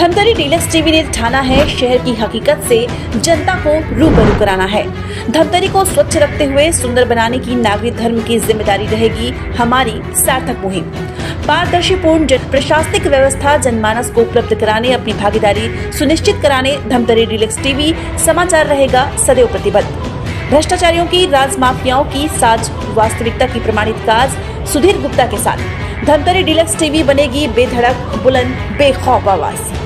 Dhamtari deluxe TV ने ठाना है शहर की हकीकत से जनता को रूबरू कराना है। धमतरी को स्वच्छ रखते हुए सुंदर बनाने की नागरिक धर्म की जिम्मेदारी रहेगी हमारी सार्थक मुहिम। पारदर्शीपूर्ण प्रशासनिक व्यवस्था जनमानस को उपलब्ध कराने अपनी भागीदारी सुनिश्चित कराने धमतरी डीलक्स टीवी समाचार रहेगा सदैव प्रतिबद्ध। भ्रष्टाचारियों की राज माफियाओं की साज वास्तविकता की प्रमाणित काज सुधीर गुप्ता के साथ धमतरी डीलक्स टीवी बनेगी बेधड़क बुलंद बेखौफ आवाज।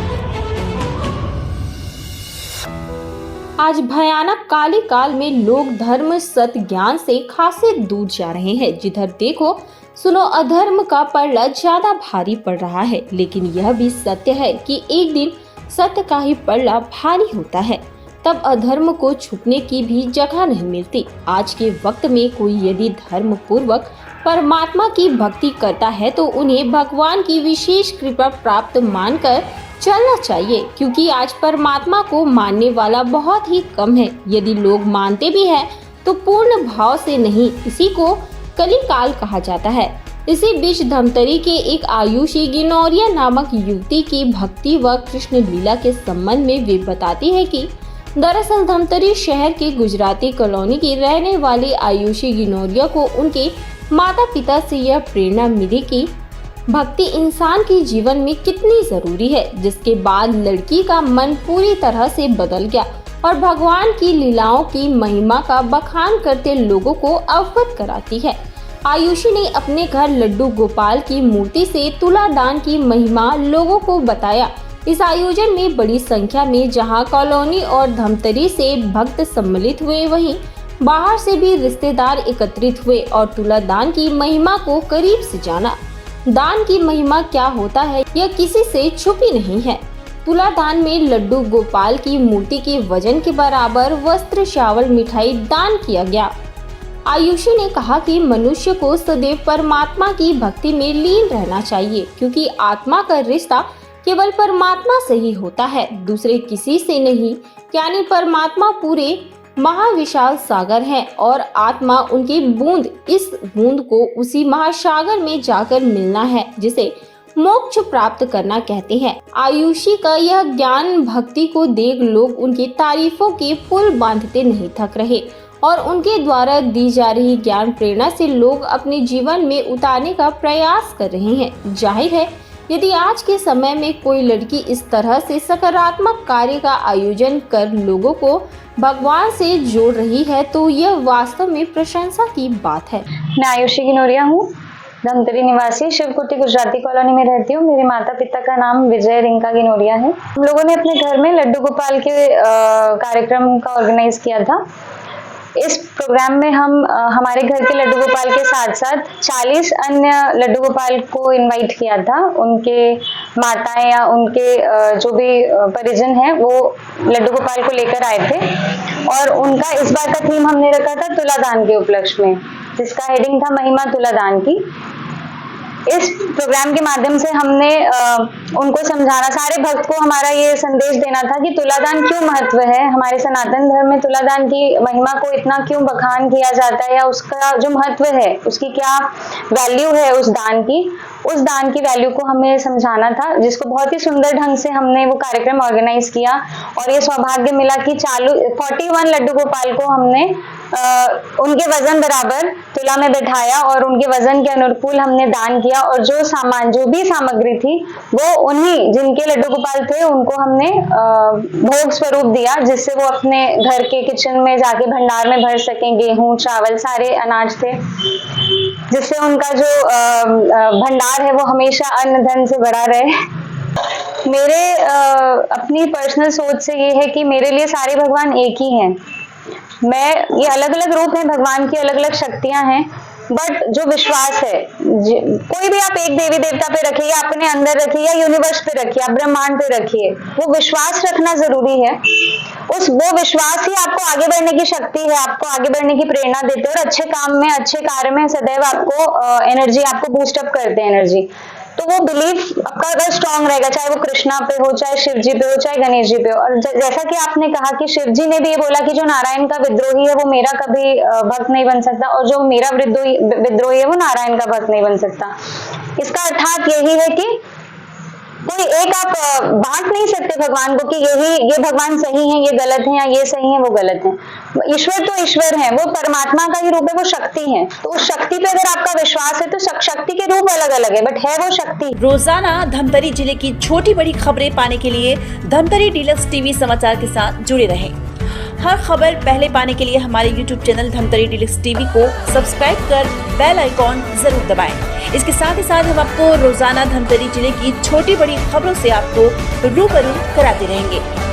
आज भयानक काले काल में लोग धर्म सत्य ज्ञान से खासे दूर जा रहे हैं। जिधर देखो सुनो अधर्म का पलड़ा ज्यादा भारी पड़ रहा है, लेकिन यह भी सत्य है कि एक दिन सत्य का ही पलड़ा भारी होता है, तब अधर्म को छुपने की भी जगह नहीं मिलती। आज के वक्त में कोई यदि धर्म पूर्वक परमात्मा की भक्ति करता है तो उन्हें भगवान की विशेष कृपा प्राप्त मानकर चलना चाहिए, क्योंकि आज परमात्मा को मानने वाला बहुत ही कम है। यदि लोग मानते भी हैं तो पूर्ण भाव से नहीं। इसी को कलिकाल कहा जाता है। इसी बीच धमतरी के एक आयुषी गिनौरिया नामक युवती की भक्ति व कृष्ण लीला के संबंध में वे बताती है कि दरअसल धमतरी शहर के गुजराती कॉलोनी की रहने वाली आयुषी गिनौरिया को उनके माता पिता से यह प्रेरणा मिली कि भक्ति इंसान के जीवन में कितनी जरूरी है, जिसके बाद लड़की का मन पूरी तरह से बदल गया और भगवान की लीलाओं की महिमा का बखान करते लोगों को अवगत कराती है। आयुषी ने अपने घर लड्डू गोपाल की मूर्ति से तुला दान की महिमा लोगों को बताया। इस आयोजन में बड़ी संख्या में जहां कॉलोनी और धमतरी से भक्त सम्मिलित हुए, वहीं बाहर से भी रिश्तेदार एकत्रित हुए और तुला दान की महिमा को करीब से जाना। दान की महिमा क्या होता है यह किसी से छुपी नहीं है। तुला दान में लड्डू गोपाल की मूर्ति के वजन के बराबर वस्त्र, चावल, मिठाई दान किया गया। आयुषी ने कहा कि मनुष्य को सदैव परमात्मा की भक्ति में लीन रहना चाहिए, क्योंकि आत्मा का रिश्ता केवल परमात्मा से ही होता है, दूसरे किसी से नहीं। यानी परमात्मा पूरे महाविशाल सागर है और आत्मा उनकी बूंद। इस बूंद को उसी महासागर में जाकर मिलना है, जिसे मोक्ष प्राप्त करना कहते हैं। आयुषी का यह ज्ञान भक्ति को देख लोग उनकी तारीफों के पुल बांधते नहीं थक रहे और उनके द्वारा दी जा रही ज्ञान प्रेरणा से लोग अपने जीवन में उतारने का प्रयास कर रहे हैं। जाहिर है, यदि आज के समय में कोई लड़की इस तरह से सकारात्मक कार्य का आयोजन कर लोगों को भगवान से जोड़ रही है तो यह वास्तव में प्रशंसा की बात है। मैं आयुषी गिनौरिया हूँ, धमतरी निवासी, शिवकुटी गुजराती कॉलोनी में रहती हूँ। मेरे माता पिता का नाम विजय रिंका गिनौरिया है। हम लोगों ने अपने घर में लड्डू गोपाल के कार्यक्रम का ऑर्गेनाइज किया था। इस प्रोग्राम में हम हमारे घर के लड्डू गोपाल के साथ साथ 40 अन्य लड्डू गोपाल को इनवाइट किया था। उनके माताएं या उनके जो भी परिजन हैं वो लड्डू गोपाल को लेकर आए थे और उनका इस बार का थीम हमने रखा था तुला दान के उपलक्ष्य में, जिसका हेडिंग था महिमा तुला दान की। इस प्रोग्राम के माध्यम से हमने उनको समझाना, सारे भक्त को हमारा ये संदेश देना था कि तुलादान क्यों महत्व है, हमारे सनातन धर्म में तुलादान की महिमा को इतना क्यों बखान किया जाता है, या उसका जो महत्व है, उसकी क्या वैल्यू है उस दान की वैल्यू को हमें समझाना था, जिसको बहुत ही सुंदर ढंग से हमने वो कार्यक्रम ऑर्गेनाइज किया। और ये सौभाग्य मिला कि 41 लड्डू गोपाल को हमने उनके वजन बराबर तुला में बैठाया और उनके वजन के अनुकूल हमने दान किया। और जो भी सामग्री थी वो उन्हीं जिनके लड्डू गोपाल थे उनको हमने भोग स्वरूप दिया, जिससे वो अपने घर के किचन में जाके भंडार में भर सकें। गेहूं, चावल, सारे अनाज थे, जिससे उनका जो भंडार है वो हमेशा अन्न धन से भरा रहे। मेरे अपनी पर्सनल सोच से ये है कि मेरे लिए सारे भगवान एक ही हैं। ये अलग अलग रूप हैं भगवान की, अलग अलग शक्तियां हैं, बट जो विश्वास है, कोई भी आप एक देवी देवता पे रखिए, या अपने अंदर रखिए, या यूनिवर्स पे रखिए, आप ब्रह्मांड पे रखिए, वो विश्वास रखना जरूरी है। वो विश्वास ही आपको आगे बढ़ने की शक्ति है, आपको आगे बढ़ने की प्रेरणा देते हैं और अच्छे काम में, अच्छे कार्य में सदैव आपको एनर्जी, आपको बूस्टअप करते हैं एनर्जी। तो वो बिलीफ आपका अगर स्ट्रांग रहेगा, चाहे वो कृष्णा पे हो, चाहे शिव जी पे हो, चाहे गणेश जी पे हो। और जैसा कि आपने कहा कि शिव जी ने भी ये बोला कि जो नारायण का विद्रोही है वो मेरा कभी भक्त नहीं बन सकता, और जो मेरा विद्रोही है वो नारायण का भक्त नहीं बन सकता। इसका अर्थात यही है कि कोई एक आप बांट नहीं सकते भगवान को कि ये भगवान सही है, ये गलत है, या ये सही है, वो गलत है। ईश्वर तो ईश्वर है, वो परमात्मा का ही रूप है, वो शक्ति है। तो उस शक्ति पे अगर आपका विश्वास है तो शक्ति के रूप अलग अलग है, बट है वो शक्ति। रोजाना धमतरी जिले की छोटी बड़ी खबरें पाने के लिए धमतरी डीलक्स टीवी समाचार के साथ जुड़े रहें। हर खबर पहले पाने के लिए हमारे YouTube channel Dhamtari deluxe TV को सब्सक्राइब कर बेल आइकॉन जरूर दबाएं। इसके साथ ही साथ हम आपको रोजाना धमतरी जिले की छोटी बड़ी खबरों से आपको रूबरू कराते रहेंगे।